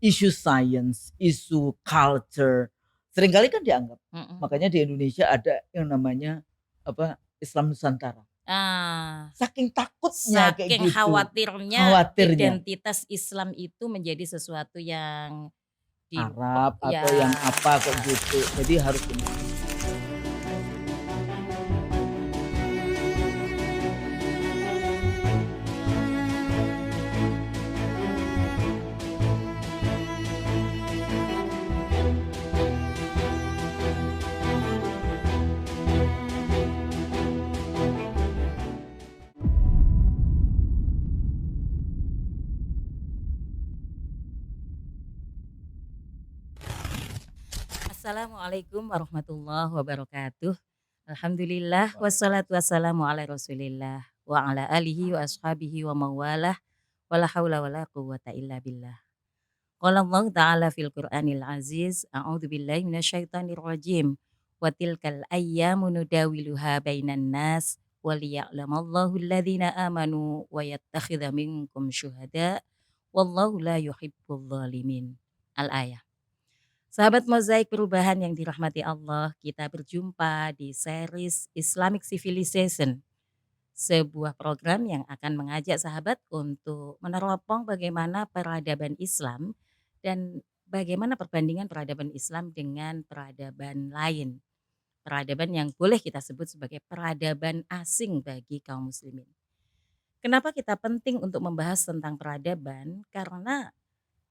isu sains, isu culture, seringkali kan dianggap. Mhm. Makanya di Indonesia ada yang namanya, Islam Nusantara. Ah, Saking takutnya kayak saking gitu, khawatirnya khawatirnya. identitas Islam itu menjadi sesuatu yang Arab ya, atau yang apa kayak gitu, jadi harus ini. Assalamualaikum warahmatullahi wabarakatuh. Alhamdulillah wassalatu Waalaikumsalam. wassalamu ala Rasulillah wa ala alihi wa ashabihi wa mawalah wala haula wala quwwata illa billah. Qala Allah Ta'ala fil Qur'anil Aziz, a'udzu billahi minasyaitonir rajim. Wa tilkal ayyamu nudawiluha bainan nas waliya'lamallahu alladhina amanu wa yattakhidha minkum syuhada wallahu la yuhibbul zalimin. Al-ayah. Sahabat Mozaik Perubahan yang dirahmati Allah, kita berjumpa di series Islamic Civilization, sebuah program yang akan mengajak sahabat untuk meneropong bagaimana peradaban Islam dan bagaimana perbandingan peradaban Islam dengan peradaban lain. Peradaban yang boleh kita sebut sebagai peradaban asing bagi kaum muslimin. Kenapa kita penting untuk membahas tentang peradaban? Karena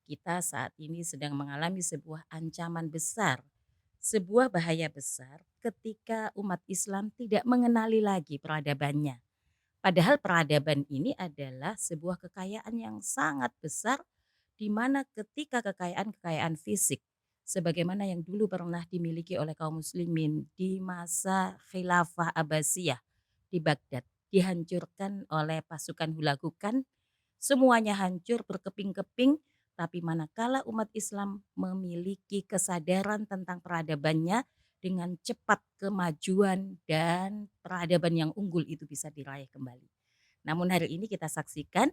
kita saat ini sedang mengalami sebuah ancaman besar, sebuah bahaya besar ketika umat Islam tidak mengenali lagi peradabannya. Padahal peradaban ini adalah sebuah kekayaan yang sangat besar di mana ketika kekayaan-kekayaan fisik sebagaimana yang dulu pernah dimiliki oleh kaum muslimin di masa khilafah Abbasiyah di Baghdad dihancurkan oleh pasukan Hulagukan, semuanya hancur berkeping-keping, tapi manakala umat Islam memiliki kesadaran tentang peradabannya, dengan cepat kemajuan dan peradaban yang unggul itu bisa diraih kembali. Namun hari ini kita saksikan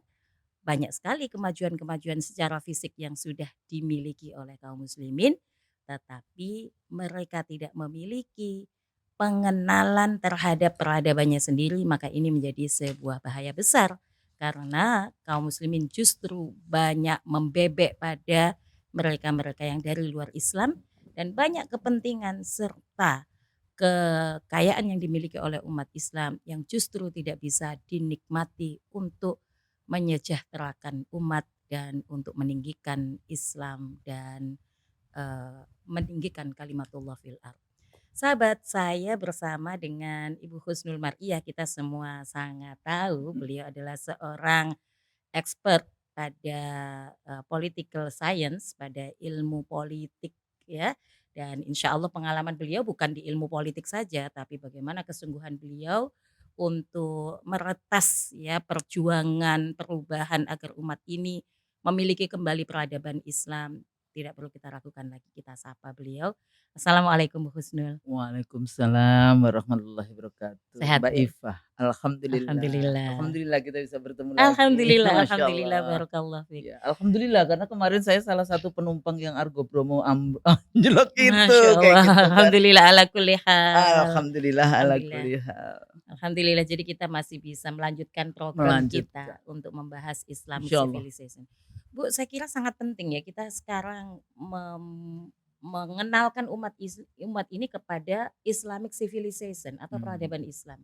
banyak sekali kemajuan-kemajuan secara fisik yang sudah dimiliki oleh kaum muslimin, tetapi mereka tidak memiliki pengenalan terhadap peradabannya sendiri, maka ini menjadi sebuah bahaya besar. Karena kaum muslimin justru banyak membebek pada mereka-mereka yang dari luar Islam dan banyak kepentingan serta kekayaan yang dimiliki oleh umat Islam yang justru tidak bisa dinikmati untuk menyejahterakan umat dan untuk meninggikan Islam dan meninggikan kalimatullah fil ard. Sahabat, saya bersama dengan Ibu Husnul Mar'iyah, kita semua sangat tahu Mhm. beliau adalah seorang expert pada political science, pada ilmu politik ya. Dan insya Allah pengalaman beliau bukan di ilmu politik saja, tapi bagaimana kesungguhan beliau untuk meretas ya perjuangan perubahan agar umat ini memiliki kembali peradaban Islam. Tidak perlu kita ragukan lagi, kita sapa beliau. Assalamualaikum Bu Husnul. Waalaikumsalam warahmatullahi wabarakatuh. Sehat Mbak Bu? Ifah, alhamdulillah. Alhamdulillah. Alhamdulillah kita bisa bertemu lagi, Alhamdulillah, Masya alhamdulillah, Allah. barakallah fiik. Ya, alhamdulillah karena kemarin saya salah satu penumpang yang Argo Bromo anjlok itu, Masya kayak Allah, gitu kan. alhamdulillah ala kulli hal. Alhamdulillah ala Alhamdulillah. kulli hal. Alhamdulillah, jadi kita masih bisa melanjutkan program kita Melanjutkan, untuk membahas Islamic Insya Allah. civilization. Bu, saya kira sangat penting ya kita sekarang mengenalkan umat ini kepada Islamic civilization atau peradaban Hmm, Islam.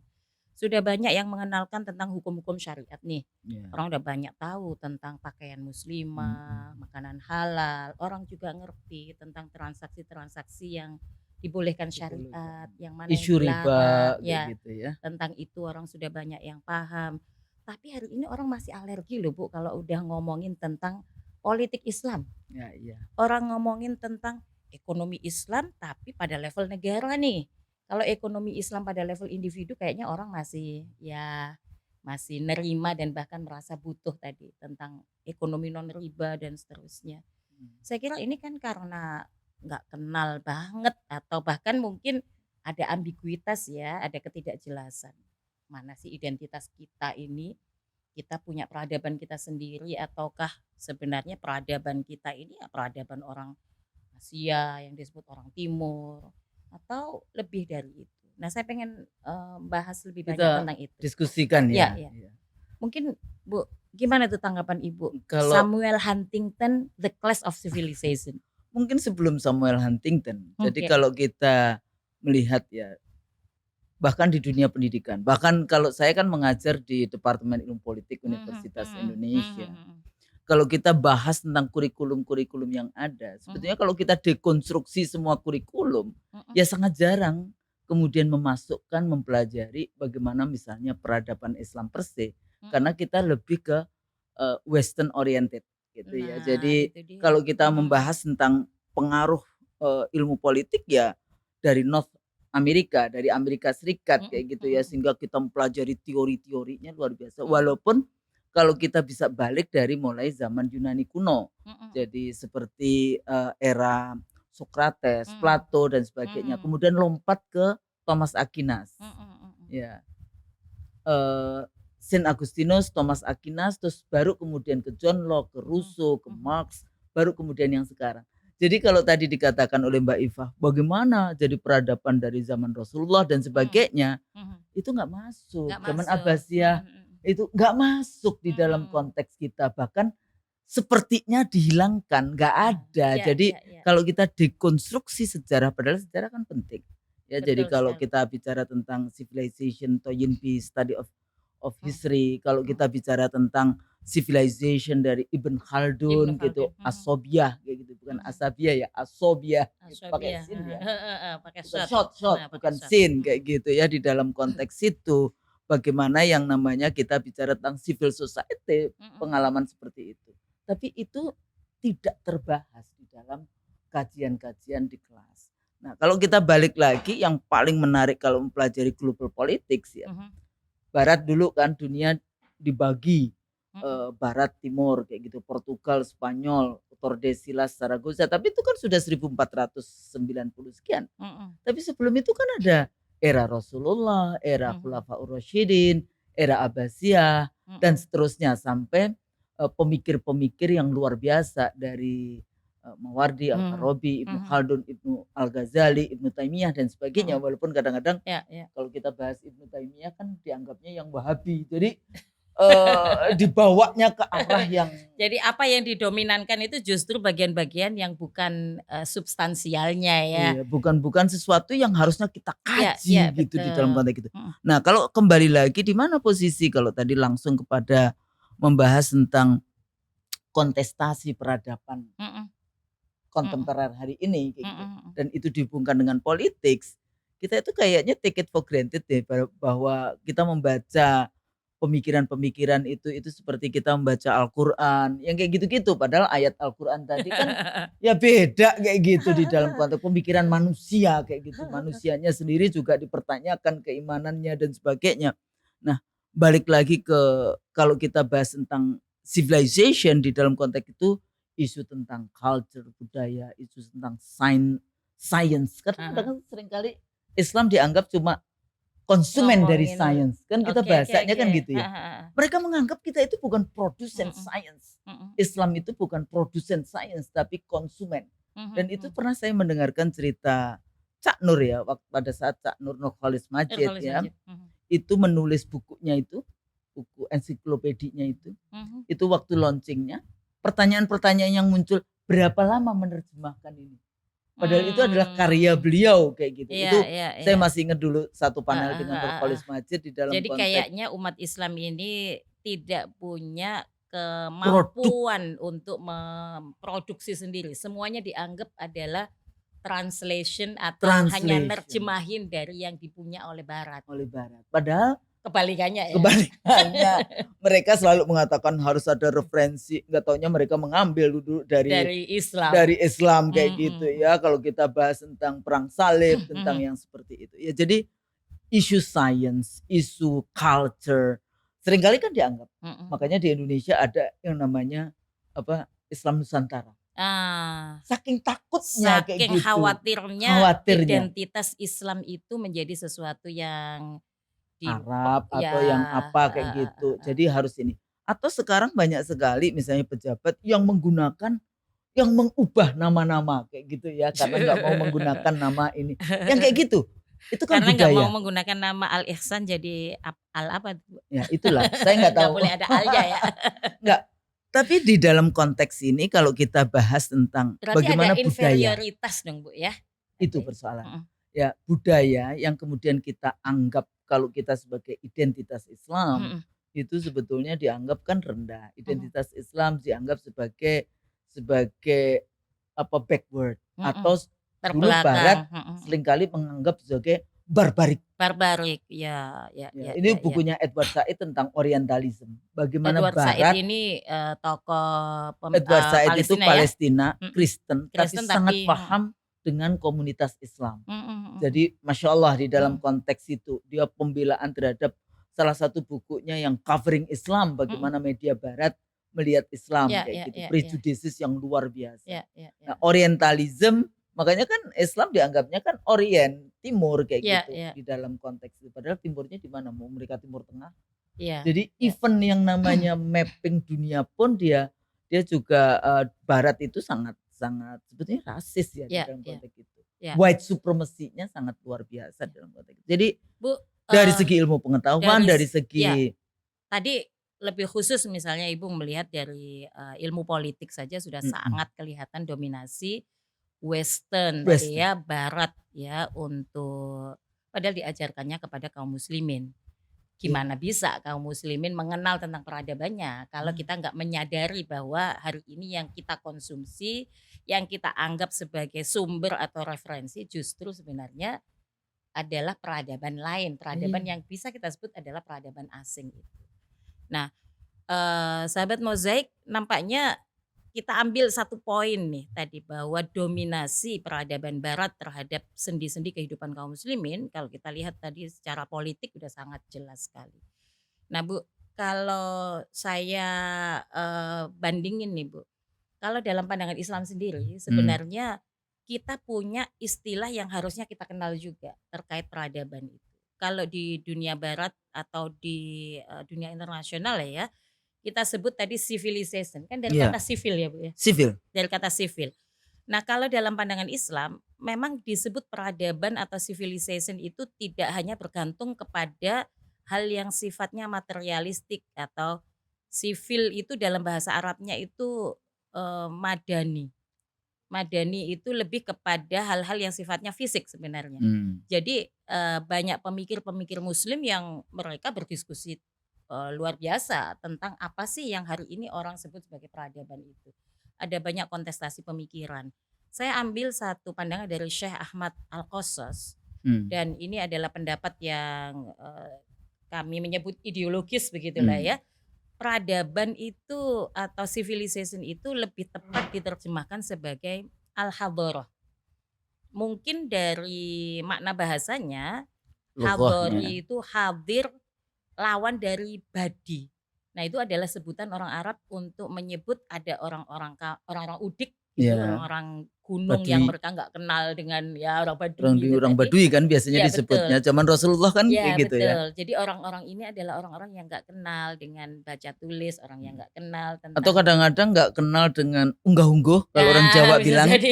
Sudah banyak yang mengenalkan tentang hukum-hukum syariat nih. ya. Orang udah banyak tahu tentang pakaian muslimah, Mhm. makanan halal. Orang juga ngerti tentang transaksi-transaksi yang dibolehkan syariat, Diperlukan. yang mana yang Isu dilarang. riba kayak Ya, gitu ya. tentang itu orang sudah banyak yang paham. Tapi hari ini orang masih alergi loh Bu kalau udah ngomongin tentang politik Islam. Ya, iya. Orang ngomongin tentang ekonomi Islam tapi pada level negara nih. Kalau ekonomi Islam pada level individu kayaknya orang masih ya masih nerima dan bahkan merasa butuh tadi tentang ekonomi non riba dan seterusnya. Hmm. Saya kira ini kan karena nggak kenal banget atau bahkan mungkin ada ambiguitas ya, ada ketidakjelasan. Mana sih identitas kita ini? kita punya peradaban kita sendiri ataukah sebenarnya peradaban kita ini ya peradaban orang Asia yang disebut orang Timur atau lebih dari itu? Nah, saya pengen, bahas lebih banyak Kita tentang itu. diskusikan Iya ya. iya. Iya. Mungkin Bu, gimana tuh tanggapan Ibu? Kalau Samuel Huntington, The Clash of Civilization. mungkin sebelum Samuel Huntington. Jadi Iya. kalau kita melihat ya, bahkan di dunia pendidikan, bahkan kalau saya kan mengajar di Departemen Ilmu Politik Universitas Indonesia. Kalau kita bahas tentang kurikulum-kurikulum yang ada, sebetulnya kalau kita dekonstruksi semua kurikulum, ya sangat jarang kemudian memasukkan, mempelajari bagaimana misalnya peradaban Islam per se, karena kita lebih ke western oriented gitu ya. Nah, Jadi itu dia. kalau kita membahas tentang pengaruh ilmu politik ya dari North Amerika, dari Amerika Serikat kayak gitu ya, sehingga kita mempelajari teori-teorinya luar biasa. Walaupun kalau kita bisa balik dari mulai zaman Yunani kuno, jadi seperti era Sokrates, Plato dan sebagainya, kemudian lompat ke Thomas Aquinas, ya, Saint Agustinus, Thomas Aquinas, terus baru kemudian ke John Locke, ke Rousseau, ke Marx, baru kemudian yang sekarang. Jadi kalau tadi dikatakan oleh Mbak Iva, bagaimana jadi peradaban dari zaman Rasulullah dan sebagainya, itu nggak masuk. Zaman Abbasiyah itu nggak masuk di dalam konteks kita, bahkan sepertinya dihilangkan, nggak ada. Jadi kalau kita dekonstruksi sejarah, padahal sejarah kan penting. Ya, jadi kalau kita bicara tentang civilization, Toynbee study of history, kalau kita bicara tentang civilization dari Ibn Khaldun gitu, Asobiah kayak gitu, bukan Asabiah ya, Asobiah pakai sin ya. Pakai Bukan shot. shot, bukan sin kayak gitu ya. Di dalam konteks itu bagaimana yang namanya kita bicara tentang civil society, pengalaman seperti itu. Tapi itu tidak terbahas di dalam kajian-kajian di kelas. Nah, kalau kita balik lagi, yang paling menarik kalau mempelajari global politics ya, Barat dulu kan dunia dibagi Barat Timur kayak gitu, Portugal, Spanyol, Tordesillas, Zaragoza, tapi itu kan sudah 1490 sekian. Tapi sebelum itu kan ada era Rasulullah, era Khulafaur Rasyidin, era Abbasiyah dan seterusnya sampai pemikir-pemikir yang luar biasa dari Mawardi, Al-Farabi, Ibnu Khaldun, Ibnu Al-Ghazali, Ibnu Taimiyah dan sebagainya. Walaupun kadang-kadang kalau kita bahas Ibnu Taimiyah kan dianggapnya yang Wahabi. Jadi dibawanya ke arah yang jadi apa yang didominankan itu justru bagian-bagian yang bukan substansialnya ya. Iya, bukan sesuatu yang harusnya kita kaji gitu di dalam konteks itu. Nah, kalau kembali lagi di mana posisi kalau tadi langsung kepada membahas tentang kontestasi peradaban kontemporer hari ini kayak gitu. Dan itu dihubungkan dengan politik, kita itu kayaknya take it for granted deh bahwa kita membaca pemikiran-pemikiran itu seperti kita membaca Al-Qur'an yang kayak gitu-gitu, padahal ayat Al-Qur'an tadi kan ya beda kayak gitu di dalam konteks pemikiran manusia kayak gitu. Manusianya sendiri juga dipertanyakan keimanannya dan sebagainya. Nah, balik lagi ke kalau kita bahas tentang civilization di dalam konteks itu, isu tentang culture, budaya, isu tentang science. Karena kan seringkali Islam dianggap cuma konsumen dari sains. Kan kita bahasanya kan gitu ya. Mereka menganggap kita itu bukan produsen sains. Islam itu bukan produsen sains tapi konsumen. Dan itu pernah saya mendengarkan cerita Cak Nur ya, pada saat Cak Nur Nurholis Majid ya. Itu menulis bukunya itu, buku ensiklopedinya itu waktu launchingnya, pertanyaan-pertanyaan yang muncul, berapa lama menerjemahkan ini? Padahal itu adalah karya beliau kayak gitu. Itu saya masih ingat dulu satu panel dengan Nurholis Majid di dalam jadi konteks. kayaknya umat Islam ini tidak punya kemampuan untuk memproduksi sendiri. Semuanya dianggap adalah translation atau hanya nerjemahin dari yang dipunya oleh Barat. Padahal kebalikannya ya. Mereka selalu mengatakan harus ada referensi, nggak taunya mereka mengambil dulu dari Islam kayak gitu ya. Kalau kita bahas tentang perang salib, tentang yang seperti itu ya. Jadi isu science, isu culture seringkali kan dianggap. Makanya di Indonesia ada yang namanya Islam Nusantara. Saking takutnya kayak gitu. Khawatirnya identitas Islam itu menjadi sesuatu yang Arab atau yang apa kayak gitu. Jadi harus ini. Atau sekarang banyak sekali misalnya pejabat yang mengubah nama-nama kayak gitu ya, karena nggak mau menggunakan nama ini. Yang kayak gitu, itu kan Karena nggak mau budaya. menggunakan nama Al-Ihsan jadi Al apa tuh? Ya itulah, saya nggak Nggak tahu. boleh ada Al-nya ya. Nggak, tapi di dalam konteks ini kalau kita bahas tentang Berarti bagaimana ada budaya, inferioritas dong Bu ya? itu Berarti. persoalan. Mhm. Ya budaya yang kemudian kita anggap kalau kita sebagai identitas Islam, Mhm. itu sebetulnya dianggap kan rendah. Mhm. Identitas Islam dianggap sebagai backward, atau Mhm. dulu Barat Terbelakang. Mhm. seringkali menganggap sebagai barbarik. Barbarik, ya, ya, Ya, ya, ini ya, ya. bukunya Edward Said tentang Orientalism. Bagaimana Edward Said Barat, ini tokoh Edward Said itu Palestina ya? Palestina, Mhm. Kristen, tapi Kristen sangat tapi paham dengan komunitas Islam. mhm, mhm. Jadi Masya Allah di dalam Mhm. konteks itu dia pembelaan terhadap salah satu bukunya yang covering Islam, Mhm. bagaimana media Barat melihat Islam Ya, kayak ya, gitu, ya, ya. prejudices yang luar biasa. Ya, ya, Nah, ya. Orientalism, makanya kan Islam dianggapnya kan Orient, Timur kayak Ya, gitu ya. di dalam konteks itu. Padahal timurnya di mana? Mau mereka Timur Tengah. Ya, Jadi ya. even yang namanya mapping dunia pun dia juga Barat itu sangat sebetulnya rasis ya, di Ya, dalam ya, konteks itu. ya. White supremacy-nya sangat luar biasa Ya. dalam konteks itu. Jadi Bu, dari segi ilmu pengetahuan, dari ya, segi tadi lebih khusus misalnya Ibu melihat dari ilmu politik saja sudah sangat kelihatan dominasi Western tadi ya, Barat ya, untuk padahal diajarkannya kepada kaum muslimin. Gimana bisa kaum muslimin mengenal tentang peradabannya kalau kita nggak menyadari bahwa hari ini yang kita konsumsi, yang kita anggap sebagai sumber atau referensi justru sebenarnya adalah peradaban lain, peradaban yang bisa kita sebut adalah peradaban asing itu. Nah, sahabat mozaik nampaknya kita ambil satu poin nih tadi bahwa dominasi peradaban Barat terhadap sendi-sendi kehidupan kaum muslimin kalau kita lihat tadi secara politik udah sangat jelas sekali. Nah Bu, kalau saya bandingin nih Bu, kalau dalam pandangan Islam sendiri sebenarnya kita punya istilah yang harusnya kita kenal juga terkait peradaban itu. Kalau di dunia Barat atau di dunia internasional ya, kita sebut tadi civilization kan dari Iya, kata sivil ya Bu ya, sivil. dari kata sivil. Nah kalau dalam pandangan Islam memang disebut peradaban atau civilization itu tidak hanya bergantung kepada hal yang sifatnya materialistik atau sivil itu dalam bahasa Arabnya itu madani. Madani itu lebih kepada hal-hal yang sifatnya fisik sebenarnya. Jadi banyak pemikir-pemikir muslim yang mereka berdiskusi luar biasa tentang apa sih yang hari ini orang sebut sebagai peradaban itu. Ada banyak kontestasi pemikiran. Saya ambil satu pandangan dari Syekh Ahmad Al-Qasas dan ini adalah pendapat yang kami menyebut ideologis begitulah ya. Peradaban itu atau civilization itu lebih tepat diterjemahkan sebagai al-hadharah. Mungkin dari makna bahasanya hadhari itu hadir lawan dari badi. Nah, itu adalah sebutan orang Arab untuk menyebut ada orang-orang udik gitu, orang-orang gunung Badui. yang mereka nggak kenal dengan ya orang Badui itu Orang tadi. Badui kan biasanya Ya, disebutnya. betul. Zaman Rasulullah kan Ya, kayak gitu ya. betul. Jadi orang-orang ini adalah orang-orang yang nggak kenal dengan baca tulis, orang yang nggak kenal tentang Atau kadang-kadang nggak kenal dengan unggah-ungguh kalau orang Jawa bisa bilang. jadi.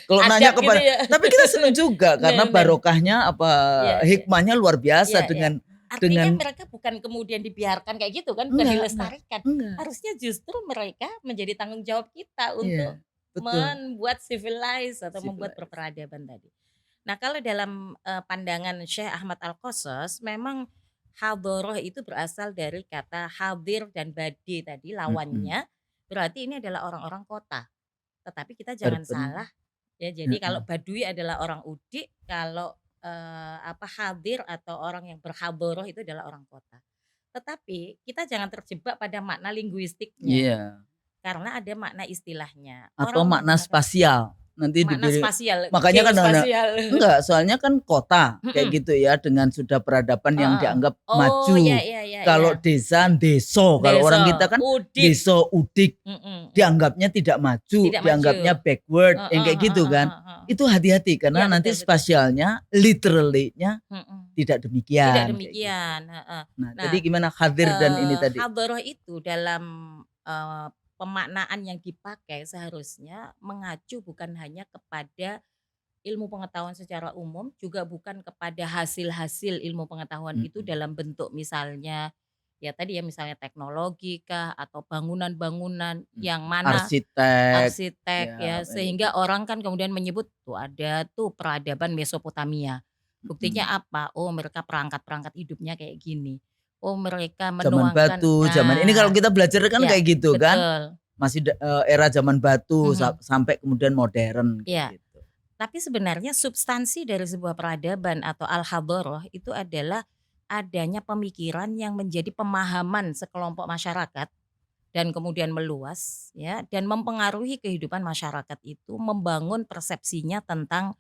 Kalau Adab nanya gitu kepada, ya. tapi kita senang juga karena Benar. barokahnya Iya, hikmahnya luar biasa Iya, iya. Artinya dengan mereka bukan kemudian dibiarkan kayak gitu kan, bukan enggak, dilestarikan. enggak. Harusnya justru mereka menjadi tanggung jawab kita untuk Iya, betul. membuat civilized atau membuat Civilized. peradaban tadi. Nah, kalau dalam pandangan Syekh Ahmad Al-Qasas memang hadharah itu berasal dari kata hadir dan badi tadi lawannya. Berarti ini adalah orang-orang kota. Tetapi kita jangan salah ya. Jadi kalau badui adalah orang udik, kalau hadir atau orang yang berhadharah itu adalah orang kota. Tetapi kita jangan terjebak pada makna linguistiknya. Iya. Karena ada makna istilahnya. Atau Orang makna menggunakan spasial. nanti makna diberi. spasial, Makanya kan geospasial. enggak, soalnya kan kota kayak gitu ya, dengan sudah peradaban yang dianggap maju. Kalau desa, deso. Kalau orang kita kan deso, udik, dianggapnya tidak maju, dianggapnya backward, yang kayak gitu kan. Itu hati-hati karena nanti spasialnya, literally-nya tidak demikian. Tidak demikian. Nah, jadi gimana hadir dan ini tadi? Hadroh itu dalam pemaknaan yang dipakai seharusnya mengacu bukan hanya kepada ilmu pengetahuan secara umum, juga bukan kepada hasil-hasil ilmu pengetahuan itu dalam bentuk misalnya ya tadi ya misalnya teknologi kah atau bangunan-bangunan yang mana arsitek ya sehingga orang kan kemudian menyebut tuh ada tuh peradaban Mesopotamia. Buktinya apa? Oh, mereka perangkat-perangkat hidupnya kayak gini. Oh, mereka zaman batu, zaman ini kalau kita belajar kan kayak gitu betul. kan. Masih era zaman batu sampai kemudian modern gitu. Tapi sebenarnya substansi dari sebuah peradaban atau al-hadharah itu adalah adanya pemikiran yang menjadi pemahaman sekelompok masyarakat dan kemudian meluas ya dan mempengaruhi kehidupan masyarakat itu, membangun persepsinya tentang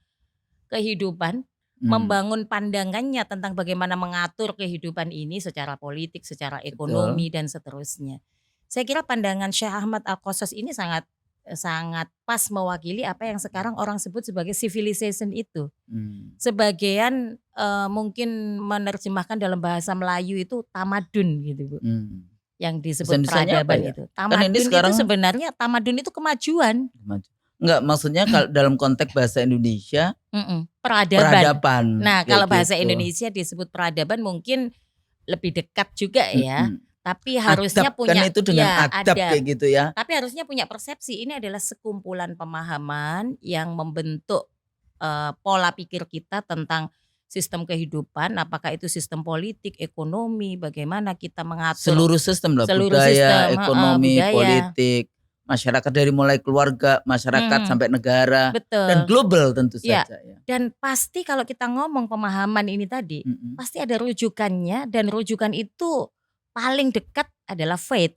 kehidupan, membangun pandangannya tentang bagaimana mengatur kehidupan ini secara politik, secara ekonomi dan seterusnya. Saya kira pandangan Syekh Ahmad Al-Qassas ini sangat pas mewakili apa yang sekarang orang sebut sebagai civilization itu. Sebagian mungkin menerjemahkan dalam bahasa Melayu itu tamadun gitu Bu. Yang disebut peradaban itu. Tamadun itu sebenarnya tamadun itu kemajuan. Enggak, maksudnya kalau dalam konteks bahasa Indonesia peradaban. Nah, kalau bahasa Indonesia disebut peradaban mungkin lebih dekat juga ya. Tapi harusnya adab, punya kan itu dengan adab kayak gitu ya. Tapi harusnya punya persepsi ini adalah sekumpulan pemahaman yang membentuk pola pikir kita tentang sistem kehidupan, apakah itu sistem politik, ekonomi, bagaimana kita mengatur seluruh sistem lah, budaya, ekonomi, politik, masyarakat dari mulai keluarga, masyarakat sampai negara, dan global tentu saja. Ya. Dan pasti kalau kita ngomong pemahaman ini tadi, pasti ada rujukannya dan rujukan itu paling dekat adalah faith,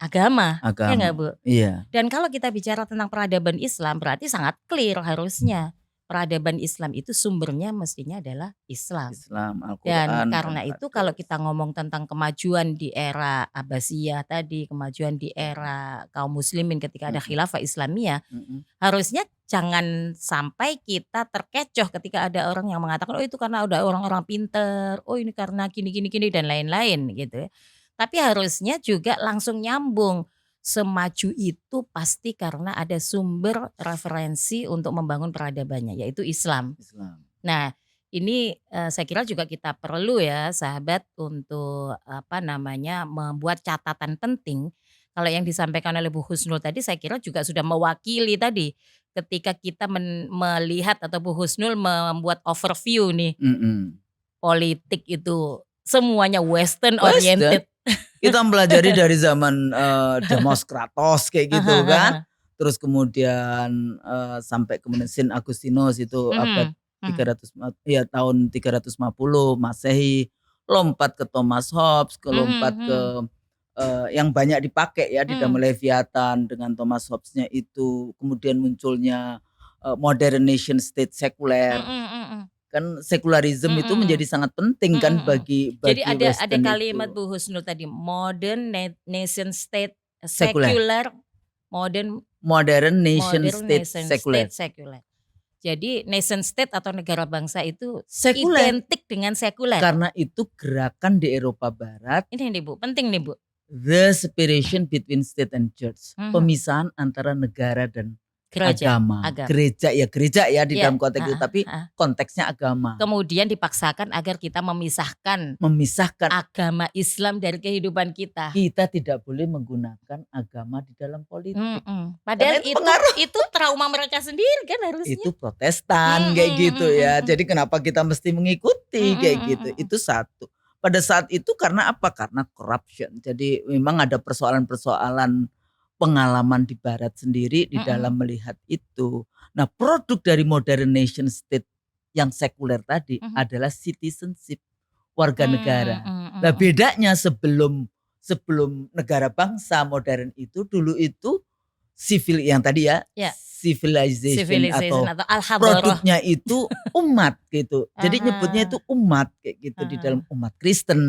agama, ya nggak Bu? Iya. Dan kalau kita bicara tentang peradaban Islam berarti sangat clear harusnya peradaban Islam itu sumbernya mestinya adalah Islam. Al-Quran. Dan karena itu kalau kita ngomong tentang kemajuan di era Abbasiyah tadi, kemajuan di era kaum muslimin ketika ada khilafah Islamiyah, harusnya jangan sampai kita terkecoh ketika ada orang yang mengatakan oh itu karena ada orang-orang pinter, oh ini karena gini dan lain-lain gitu ya. Tapi harusnya juga langsung nyambung. Semaju itu pasti karena ada sumber referensi untuk membangun peradabannya yaitu Islam. Nah ini saya kira juga kita perlu ya sahabat untuk membuat catatan penting. Kalau yang disampaikan oleh Bu Husnul tadi saya kira juga sudah mewakili tadi ketika kita melihat atau Bu Husnul membuat overview nih politik itu semuanya western oriented. Kita mempelajari dari zaman Demoskratos kayak gitu kan. Terus kemudian sampai kemudian Saint Agustinus itu abad 300 ya tahun 350 Masehi, lompat ke Thomas Hobbes, lompat ke yang banyak dipakai ya di dalam Leviathan dengan Thomas Hobbes-nya itu, kemudian munculnya modern nation state sekuler. Kan sekularisme itu menjadi sangat penting kan bagi jadi ada kalimat Bu Husnul tadi modern nation state secular, modern nation state secular. Jadi nation state atau negara bangsa itu sekuler, identik dengan sekuler. Karena itu gerakan di Eropa Barat. Ini nih Bu, penting nih Bu. The separation between state and church, pemisahan antara negara dan agama. Gereja ya di dalam konteks itu, tapi konteksnya agama. Kemudian dipaksakan agar kita memisahkan agama Islam dari kehidupan kita. Kita tidak boleh menggunakan agama di dalam politik. Padahal itu trauma mereka sendiri kan harusnya. Itu Protestan kayak gitu ya. Jadi kenapa kita mesti mengikuti kayak gitu? Itu satu. Pada saat itu karena apa? Karena corruption. Jadi memang ada persoalan-persoalan pengalaman di Barat sendiri di dalam melihat itu. Nah, produk dari modern nation state yang sekuler tadi adalah citizenship, warga negara. Nah, bedanya sebelum negara bangsa modern itu dulu itu sivil yang tadi ya. civilization Civilization atau atau al-hadharah. produknya itu umat gitu. Jadi nyebutnya itu umat kayak gitu di dalam umat Kristen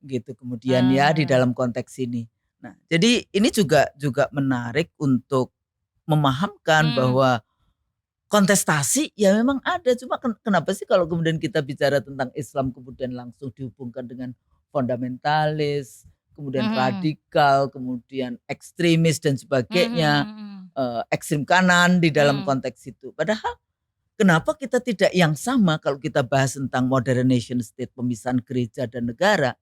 gitu. Kemudian ya di dalam konteks ini. Nah, jadi ini juga menarik untuk memahamkan bahwa kontestasi ya memang ada. Cuma kenapa sih kalau kemudian kita bicara tentang Islam kemudian langsung dihubungkan dengan fundamentalis, kemudian radikal, kemudian ekstremis dan sebagainya, ekstrem kanan di dalam konteks itu. Padahal kenapa kita tidak yang sama kalau kita bahas tentang modern nation state, pemisahan gereja dan negara,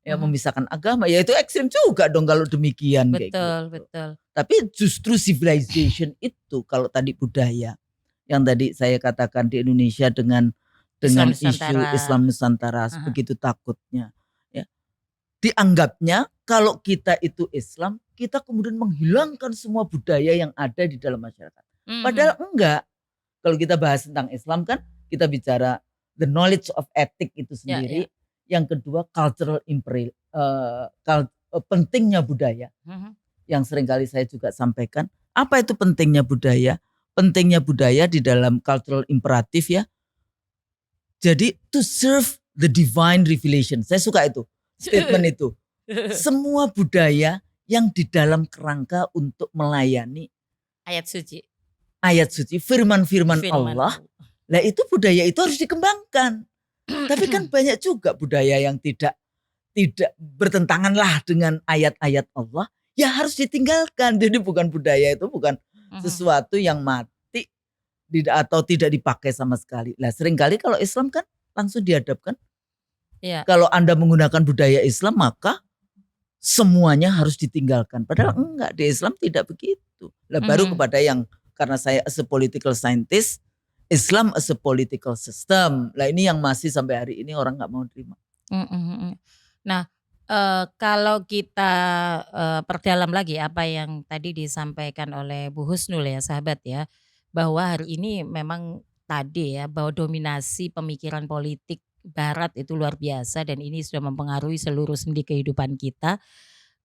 ya memisahkan agama, ya itu ekstrim juga dong kalau demikian. Betul, kayak gitu. betul. Tapi justru civilization itu kalau tadi budaya yang tadi saya katakan di Indonesia dengan Islam isu Nusantara. Islam Nusantara begitu takutnya, ya. Dianggapnya kalau kita itu Islam, kita kemudian menghilangkan semua budaya yang ada di dalam masyarakat. Padahal enggak. Kalau kita bahas tentang Islam kan kita bicara the knowledge of ethic itu sendiri. Yang kedua cultural imperial, pentingnya budaya. Yang seringkali saya juga sampaikan, apa itu pentingnya budaya? Pentingnya budaya di dalam cultural imperatif ya. Jadi to serve the divine revelation. Saya suka itu statement itu. Semua budaya yang di dalam kerangka untuk melayani ayat suci, firman-firman Allah. Lah itu budaya itu harus dikembangkan. Tapi kan banyak juga budaya yang tidak bertentangan lah dengan ayat-ayat Allah. Ya harus ditinggalkan. Jadi bukan budaya itu bukan sesuatu yang mati atau tidak dipakai sama sekali. Lah seringkali kalau Islam kan langsung dihadapkan. Kalau Anda menggunakan budaya Islam maka semuanya harus ditinggalkan. Padahal enggak, di Islam tidak begitu. Lah baru kepada yang, karena saya as a political scientist, Islam as a political system. Lah ini yang masih sampai hari ini orang nggak mau terima. Nah, kalau kita perdalam lagi apa yang tadi disampaikan oleh Bu Husnul ya sahabat ya, bahwa hari ini memang tadi ya bahwa dominasi pemikiran politik Barat itu luar biasa dan ini sudah mempengaruhi seluruh sendi kehidupan kita.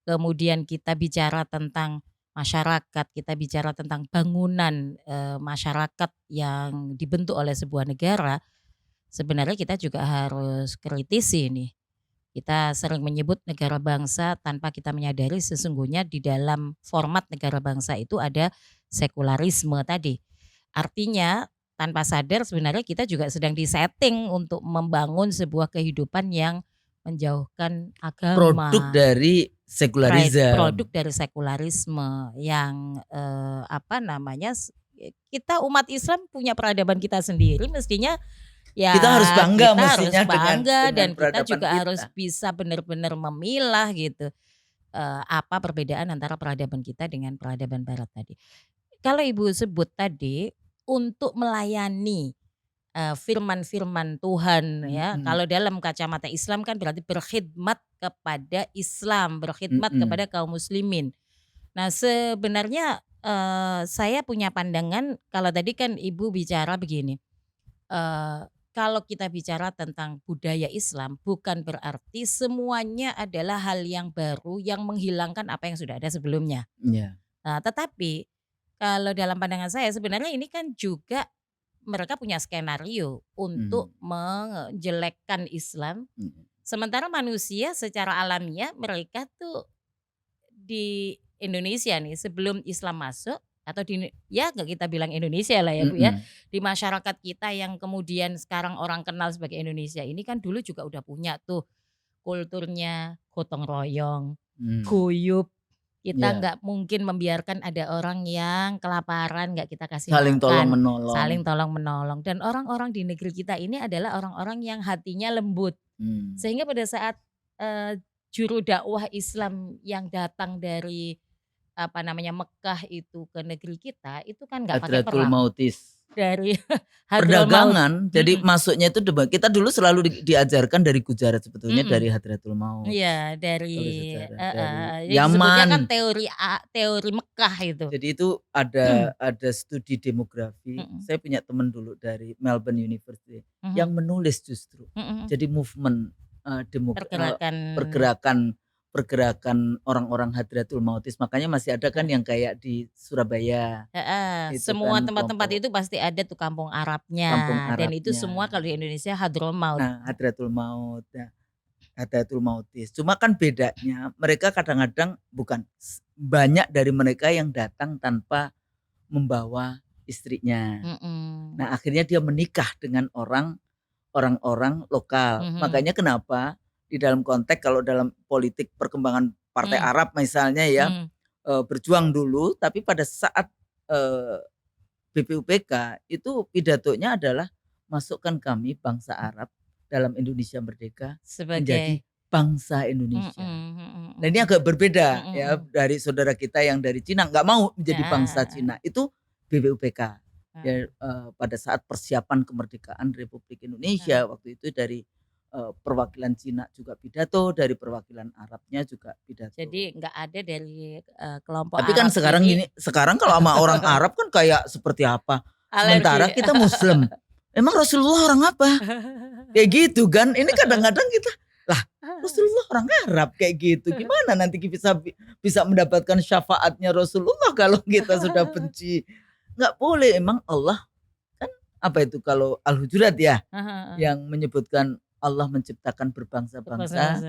Kemudian kita bicara tentang masyarakat, kita bicara tentang bangunan masyarakat yang dibentuk oleh sebuah negara. Sebenarnya kita juga harus kritisi nih. Kita sering menyebut negara bangsa tanpa kita menyadari sesungguhnya di dalam format negara bangsa itu ada sekularisme tadi. Artinya tanpa sadar sebenarnya kita juga sedang disetting untuk membangun sebuah kehidupan yang menjauhkan agama. Produk dari sekularisme. Produk dari sekularisme yang kita umat Islam punya peradaban kita sendiri mestinya. Ya, kita harus bangga kita mestinya harus bangga dengan dan kita juga kita harus bisa benar-benar memilah gitu apa perbedaan antara peradaban kita dengan peradaban Barat tadi. Kalau Ibu sebut tadi untuk melayani firman-firman Tuhan ya, kalau dalam kacamata Islam kan berarti berkhidmat kepada Islam, berkhidmat kepada kaum muslimin. Nah sebenarnya saya punya pandangan kalau tadi kan Ibu bicara begini. Kalau kita bicara tentang budaya Islam bukan berarti semuanya adalah hal yang baru yang menghilangkan apa yang sudah ada sebelumnya. Nah, tetapi kalau dalam pandangan saya sebenarnya ini kan juga mereka punya skenario untuk menjelekkan Islam. Sementara manusia secara alamiah mereka tuh di Indonesia nih sebelum Islam masuk atau nggak kita bilang Indonesia lah ya Bu ya, di masyarakat kita yang kemudian sekarang orang kenal sebagai Indonesia ini kan dulu juga udah punya tuh kulturnya gotong royong, guyup, kita nggak mungkin membiarkan ada orang yang kelaparan nggak kita kasih saling makan, saling tolong menolong dan orang-orang di negeri kita ini adalah orang-orang yang hatinya lembut, sehingga pada saat juru dakwah Islam yang datang dari Mekah itu ke negeri kita itu kan nggak pakai perang. Mautis. Dari perdagangan. Jadi masuknya itu kita dulu selalu diajarkan dari Gujarat sebetulnya dari Hadratul Maut. Iya, dari Yaman. Sebutnya kan teori Mekah itu. Jadi itu ada studi demografi. Saya punya teman dulu dari Melbourne University yang menulis justru. Jadi movement pergerakan pergerakan orang-orang Hadratul Mautis. Makanya masih ada kan yang kayak di Surabaya. Itu Semua kan tempat-tempat kelompok itu pasti ada tuh kampung kampung Arabnya, dan itu semua Arabnya. kalau di Indonesia Hadramaut. Nah, Hadratul Maut, ya, Hadratul Mautis. Cuma kan bedanya mereka kadang-kadang banyak dari mereka yang datang tanpa membawa istrinya. Nah, akhirnya dia menikah dengan orang-orang lokal. Makanya kenapa di dalam konteks kalau dalam politik perkembangan Partai Arab misalnya ya, berjuang dulu, tapi pada saat BPUPK itu pidatonya adalah masukkan kami bangsa Arab dalam Indonesia Merdeka menjadi Sebagai bangsa Indonesia. Nah, ini agak berbeda ya dari saudara kita yang dari Cina nggak mau menjadi bangsa Cina. Itu BPUPK ya, pada saat persiapan kemerdekaan Republik Indonesia waktu itu dari perwakilan Cina juga pidato, dari perwakilan Arabnya juga pidato. Jadi nggak ada dari kelompok Tapi kan Arab sekarang kalau sama orang Arab kan kayak seperti apa? Sementara kita Muslim. Emang Rasulullah orang apa? Kayak gitu kan. Ini kadang-kadang kita lah, Rasulullah orang Arab kayak gitu. Gimana nanti bisa mendapatkan syafaatnya Rasulullah kalau kita sudah benci? Nggak boleh. Emang Allah kan apa itu kalau Al-Hujurat ya yang menyebutkan Allah menciptakan berbangsa-bangsa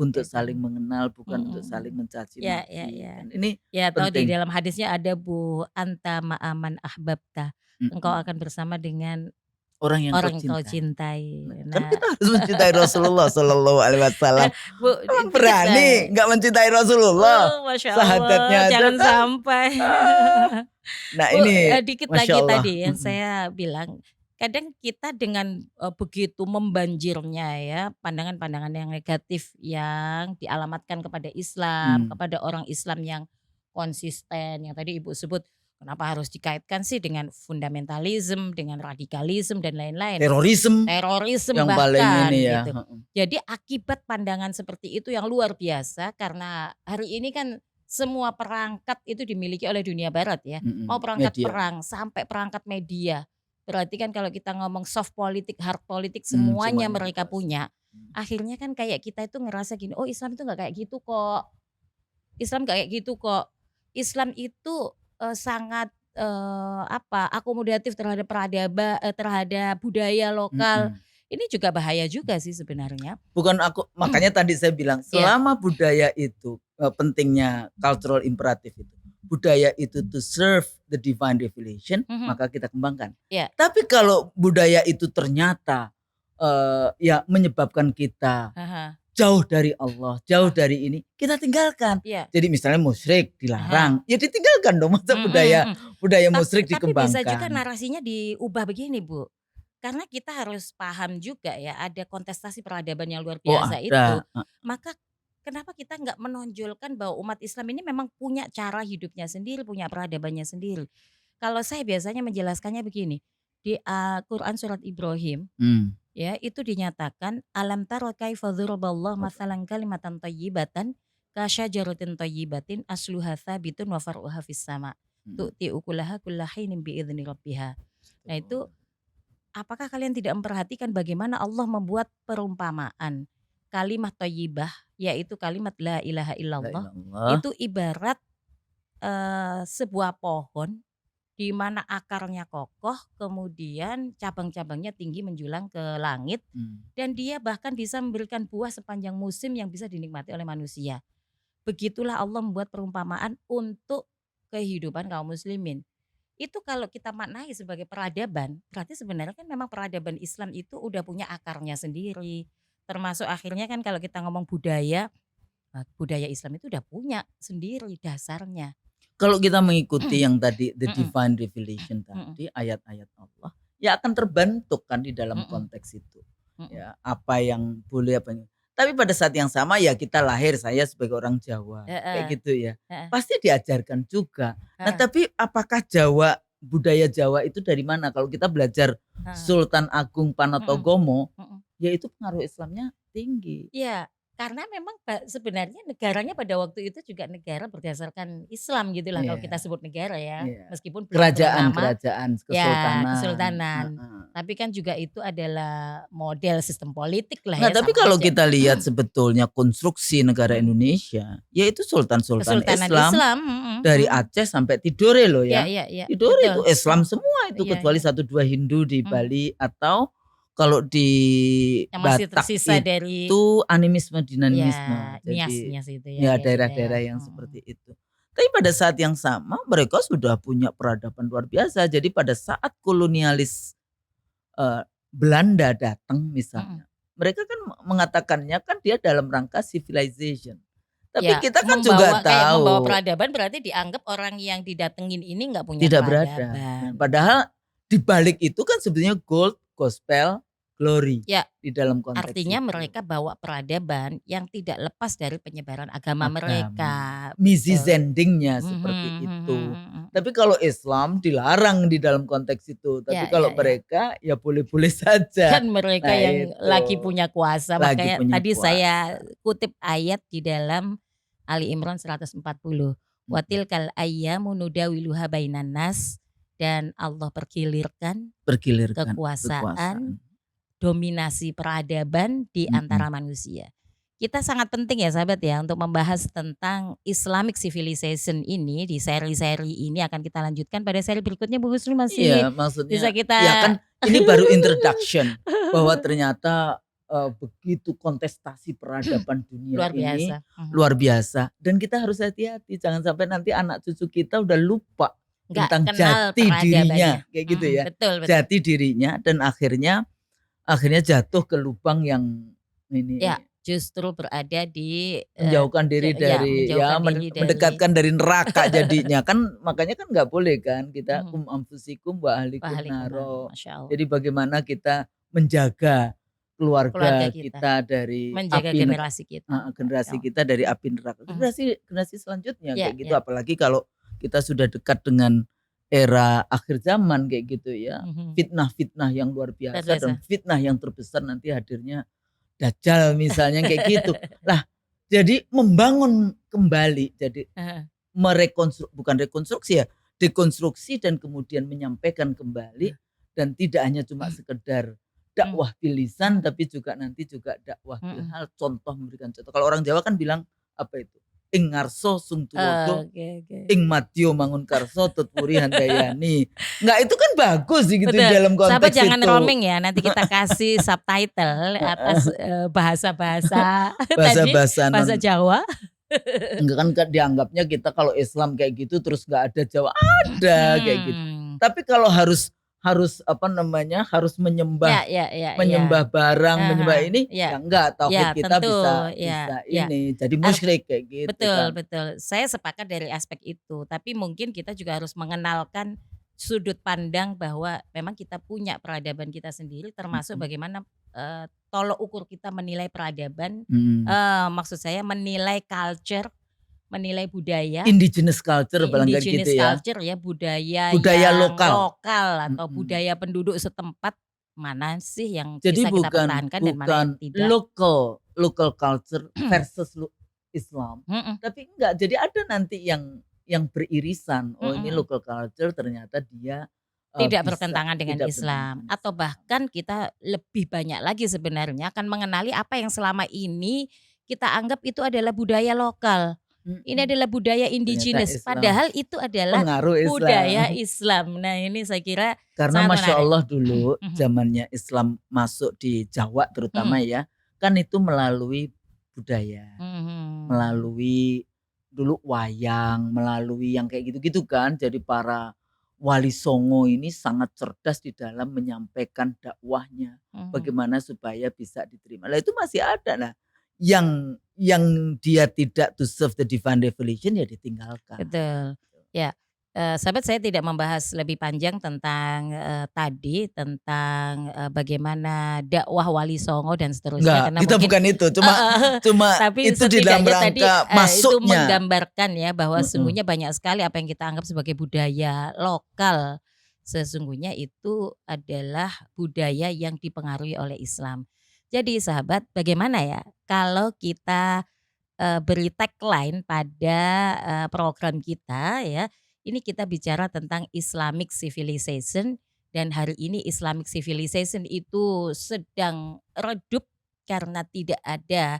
untuk saling mengenal, bukan untuk saling mencaci maki. Ini ya, tahu di penting. dalam hadisnya ada Bu, anta ma'aman ahbabta, engkau akan bersama dengan orang yang kau cintai. cintai. Kan kita harus mencintai Rasulullah Sallallahu Alaihi Wasallam. Bu, Emang berani nggak mencintai Rasulullah? Masya Sahadatnya Allah, aja jangan kan. sampai. Nah Bu, ini dikit Masya lagi Allah. tadi yang saya bilang, kadang kita dengan begitu membanjirnya ya pandangan-pandangan yang negatif yang dialamatkan kepada Islam, kepada orang Islam yang konsisten, yang tadi Ibu sebut kenapa harus dikaitkan sih dengan fundamentalisme, dengan radikalisme dan lain-lain. Terorisme Terorisme yang paling bahkan ini ya. gitu. Jadi akibat pandangan seperti itu yang luar biasa karena hari ini kan semua perangkat itu dimiliki oleh dunia barat ya. Mau perangkat Media. perang sampai perangkat media. Berarti kan kalau kita ngomong soft politik, hard politik semuanya mereka dikuasai. punya. Akhirnya kan kayak kita itu ngerasa gini, oh Islam itu nggak kayak gitu kok. Islam nggak kayak gitu kok. Islam itu sangat akomodatif terhadap peradaban, terhadap budaya lokal. Ini juga bahaya juga sih sebenarnya. Bukan aku, makanya tadi saya bilang selama budaya itu pentingnya cultural imperative itu. Budaya itu to serve the divine revelation, maka kita kembangkan. Tapi kalau budaya itu ternyata ya menyebabkan kita jauh dari Allah, jauh dari ini, kita tinggalkan. Jadi misalnya musyrik dilarang, ya ditinggalkan dong. Masa budaya musyrik dikembangkan. Tapi bisa juga narasinya diubah begini Bu. Karena kita harus paham juga ya ada kontestasi peradaban yang luar biasa itu. Maka kenapa kita nggak menonjolkan bahwa umat Islam ini memang punya cara hidupnya sendiri, punya peradabannya sendiri. Kalau saya biasanya menjelaskannya begini, di Quran surat Ibrahim, ya itu dinyatakan alam taro kaifa dzaraballahu mathalan kalimatan thayyibatan kasyajaratin thayyibatin asluha tsabitun wa far'uha fis sama. Tu'ti ukulaha kullahinin bi'idzni rabbiha. Nah itu apakah kalian tidak memperhatikan bagaimana Allah membuat perumpamaan kalimat thayyibah, yaitu kalimat la ilaha illallah, itu ibarat sebuah pohon di mana akarnya kokoh, kemudian cabang-cabangnya tinggi menjulang ke langit, dan dia bahkan bisa memberikan buah sepanjang musim yang bisa dinikmati oleh manusia. Begitulah Allah membuat perumpamaan untuk kehidupan kaum muslimin. Itu kalau kita maknai sebagai peradaban, berarti sebenarnya kan memang peradaban Islam itu udah punya akarnya sendiri. Termasuk akhirnya kan kalau kita ngomong budaya Islam itu udah punya sendiri dasarnya. Kalau kita mengikuti yang tadi the divine revelation tadi, ayat-ayat Allah, ya akan terbentuk kan di dalam konteks itu. Ya, apa yang boleh apa yang. Tapi pada saat yang sama ya kita lahir, saya sebagai orang Jawa kayak gitu ya. Pasti diajarkan juga. Nah, tapi apakah budaya Jawa itu dari mana? Kalau kita belajar Sultan Agung Panotogomo, ya itu pengaruh Islamnya tinggi. Iya. Karena memang sebenarnya negaranya pada waktu itu juga negara berdasarkan Islam gitulah kalau kita Iya, sebut negara ya, iya. meskipun belum bernama Kerajaan-kerajaan, ya kesultanan, kesultanan. heeh. Tapi kan juga itu adalah model sistem politik lah Nah, ya, tapi sama kalau aja. kita lihat sebetulnya konstruksi negara Mhm. Indonesia, yaitu sultan-sultan Kesultanan Islam Islam, dari Aceh sampai Tidore loh Iya ya. iya iya, Tidore betul. itu Islam semua itu Iya kecuali iya, 1, 2 Hindu di mhm. Bali atau kalau di Yang masih Batak tersisa dari itu animisme ya dinamisme. Jadi Nias-Nias itu ya ya daerah-daerah, daerah-daerah yang seperti itu. Tapi pada saat yang sama mereka sudah punya peradaban luar biasa. Jadi pada saat kolonialis eee, Belanda datang mhm. misalnya, mereka kan mengatakannya kan dia dalam rangka civilization. Tapi Ya, kita kan juga membawa tahu peradaban berarti dianggap orang yang didatengin ini nggak punya tidak beradab. Nah, peradaban. padahal di balik itu kan sebenarnya gold, gospel, glory Ya, di dalam konteks artinya itu. mereka bawa peradaban yang tidak lepas dari penyebaran agama Agama, mereka, misi betul. zendingnya seperti Mhm mhm itu. mhm. Tapi kalau Islam dilarang di dalam konteks itu, tapi Ya kalau ya ya. mereka ya boleh-boleh saja. Kan mereka Nah yang itu, lagi punya kuasa, lagi makanya punya tadi saya kuasa. kutip ayat di dalam Ali Imran 140. Mhm. Watilkal ayyamu nudawiluha bainan nas, dan Allah pergilirkan Bergilirkan kekuasaan, kekuasaan. dominasi peradaban di Mhm. antara manusia. Kita sangat penting ya sahabat ya untuk membahas tentang Islamic civilization ini di seri-seri ini akan kita lanjutkan pada seri berikutnya. Bu Husni masih Iya, maksudnya bisa ya kita kan ini baru introduction bahwa ternyata, begitu kontestasi peradaban dunia luar ini biasa. Mhm. luar biasa dan kita harus hati-hati jangan sampai nanti anak cucu kita udah lupa Nggak tentang kenal jati peradabannya. dirinya, kayak gitu ya. Betul betul. Jati dirinya dan akhirnya jatuh ke lubang yang Ya, ini, justru berada di, menjauhkan diri ya dari ya menjauhkan diri dari mendekatkan dari neraka jadinya, kan makanya kan nggak boleh kan kita mhm, kum anfusikum wa ahlikum wahalikum naro, naro. Masya Allah. Jadi bagaimana kita menjaga Keluarga keluarga kita, kita dari menjaga api generasi kita. Masya generasi Allah. kita dari api neraka. Mhm. Generasi generasi selanjutnya Ya kayak gitu ya. apalagi kalau kita sudah dekat dengan era akhir zaman kayak gitu ya. Mhm. Fitnah-fitnah yang luar Luar biasa dan biasa. fitnah yang terbesar nanti hadirnya Dajjal misalnya kayak gitu. Lah, jadi membangun kembali, jadi Heeh. bukan rekonstruksi ya, dekonstruksi dan kemudian menyampaikan kembali dan tidak hanya cuma sekedar Mhm dakwah bil lisan tapi juga nanti juga dakwah bil mhm. hal, contoh memberikan contoh. Kalau orang Jawa kan bilang apa itu? Ing ngarso sung tuwodo, Oke oke. ing madyo mangun karso tutpuri handayani. Enggak itu kan bagus gitu di Betul, dalam sahabat konteks jangan itu. roaming ya, nanti kita kasih subtitle atas, bahasa-bahasa tadi, Bahasa-bahasa bahasa non Jawa. enggak kan dianggapnya kita kalau Islam kayak gitu terus nggak ada Jawa, ada kayak gitu. Mhm. Tapi kalau harus harus apa namanya, harus Ya menyembah ya ya ya. menyembah barang, menyembah Aha, ini, ya ya enggak, tauhid ya kita tentu, bisa ya bisa ya. ini, jadi Art musyrik kayak gitu betul kan. betul, saya sepakat dari aspek itu, tapi mungkin kita juga harus mengenalkan sudut pandang bahwa memang kita punya peradaban kita sendiri termasuk Mhm, bagaimana, tolok ukur kita menilai peradaban, mhm. maksud saya menilai culture, menilai budaya, Indigenous culture barangkali gitu indigenous ya, culture ya, budaya budaya yang lokal. lokal atau Mhm. budaya penduduk setempat, mana sih yang Jadi bisa kita bukan pertahankan dan mana yang bukan tidak. local local culture versus Islam, Mhm tapi enggak, jadi ada nanti yang beririsan, oh mhm ini mhm. local culture ternyata dia, Tidak bisa bertentangan dengan tidak bertentangan Islam, dengan atau Islam. bahkan kita lebih banyak lagi sebenarnya akan mengenali apa yang selama ini kita anggap itu adalah budaya lokal. Ini Mhm, adalah budaya ternyata indigenous, Islam, padahal itu adalah pengaruh budaya Islam. Islam. Nah, ini saya kira Karena sangat Masya menarik. Allah dulu Mhm zamannya Islam masuk di Jawa mhm terutama ya, kan itu melalui budaya. mhm. Melalui dulu wayang, melalui yang kayak gitu-gitu kan. Jadi para wali songo ini sangat cerdas di dalam menyampaikan dakwahnya. Mhm. Bagaimana supaya bisa diterima. Lah itu masih ada. Nah, yang dia tidak to serve the divine revelation ya ditinggalkan. Betul. Gitu. Ya, sahabat saya tidak membahas lebih panjang tentang, tadi, tentang, bagaimana dakwah Wali Songo dan seterusnya Enggak, karena kita mungkin bukan itu. Cuma heeh, cuma tapi itu di dalam setidaknya tadi, rangka itu masuknya. menggambarkan ya bahwa Mhm, sesungguhnya banyak sekali apa yang kita anggap sebagai budaya lokal, sesungguhnya itu adalah budaya yang dipengaruhi oleh Islam. Jadi sahabat, bagaimana ya kalau kita beri tagline pada program kita ya. Ini kita bicara tentang Islamic civilization dan hari ini Islamic civilization itu sedang redup karena tidak ada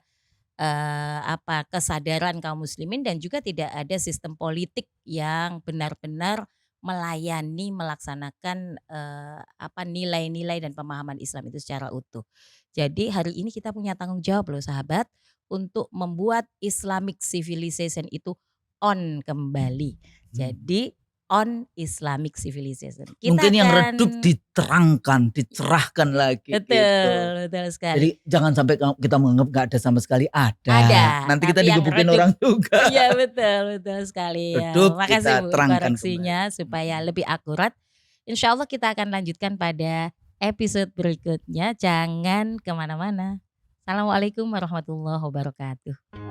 kesadaran kaum muslimin dan juga tidak ada sistem politik yang benar-benar melayani, melaksanakan nilai-nilai dan pemahaman Islam itu secara utuh. Jadi hari ini kita punya tanggung jawab loh sahabat untuk membuat Islamic civilization itu on kembali. Hmm. Jadi on Islamic civilization. Kita Mungkin yang akan redup diterangkan, dicerahkan lagi gitu. betul sekali. Jadi jangan sampai kita menganggap nggak ada sama sekali, ada. Ada, Nanti kita tapi yang digebukin redup orang juga. Iya betul sekali ya. Redup Makasih kita Bu terangkan koreksinya supaya lebih akurat. Insya Allah kita akan lanjutkan pada episode berikutnya. Jangan kemana-mana. Assalamualaikum warahmatullahi wabarakatuh.